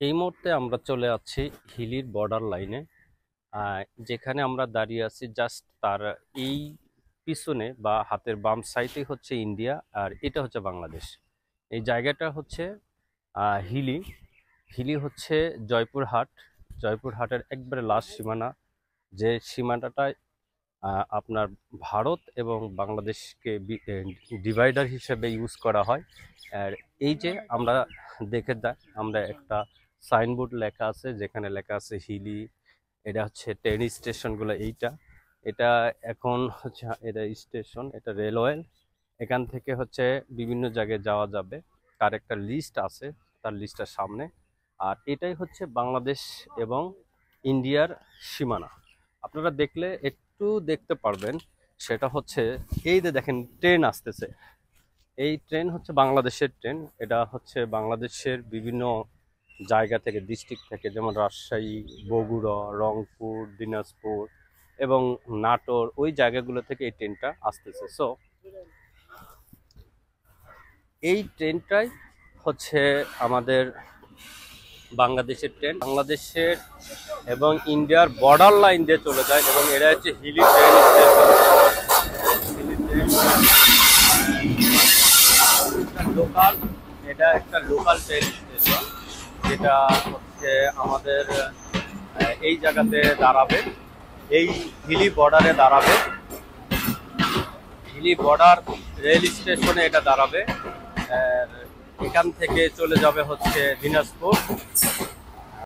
এই মুহূর্তে আমরা চলে আছি হিলির বর্ডার লাইনে। যেখানে আমরা দাঁড়িয়ে আছি জাস্ট তার এই পিছনে বা হাতের বাম সাইডে হচ্ছে ইন্ডিয়া, আর এটা হচ্ছে বাংলাদেশ। এই জায়গাটা হচ্ছে হিলি। হিলি হচ্ছে জয়পুরহাট। জয়পুরহাটের একবারে লাস্ট সীমানা, যে সীমানাটায় আপনার ভারত এবং বাংলাদেশকে ডিভাইডার হিসেবে ইউজ করা হয়। আর এই যে আমরা আমরা একটা সাইনবোর্ড লেখা আছে, যেখানে লেখা আছে হিলি। এটা হচ্ছে ট্রেন স্টেশনগুলো। এটা এখন হচ্ছে এটা স্টেশন, এটা রেলওয়ে। এখান থেকে হচ্ছে বিভিন্ন জায়গায় যাওয়া যাবে। তার একটা লিস্ট আছে, তার লিস্টের সামনে। আর এটাই হচ্ছে বাংলাদেশ এবং ইন্ডিয়ার সীমানা। আপনারা দেখলে একটু দেখতে পারবেন, সেটা হচ্ছে এই যে দেখেন ট্রেন আসতেছে। এই ট্রেন হচ্ছে বাংলাদেশের ট্রেন। এটা হচ্ছে বাংলাদেশের বিভিন্ন জায়গা থেকে, ডিস্ট্রিক্ট থেকে, যেমন রাজশাহী, বগুড়া, রংপুর, দিনাজপুর এবং নাটোর, ওই জায়গাগুলো থেকে এই ট্রেনটা আসতেছে। সো এই ট্রেনটাই হচ্ছে আমাদের বাংলাদেশের ট্রেন। বাংলাদেশের এবং ইন্ডিয়ার বর্ডার লাইন দিয়ে চলে যায়, এবং এটা হচ্ছে Hili train station. Hili train local, এটা একটা লোকাল ট্রেন স্টেশন, যেটা হচ্ছে আমাদের এই জায়গাতে দাঁড়াবে, এই হিলি বর্ডারে দাঁড়াবে। হিলি বর্ডার রেল স্টেশনে এটা দাঁড়াবে। আর এখান থেকে চলে যাবে হচ্ছে দিনাজপুর।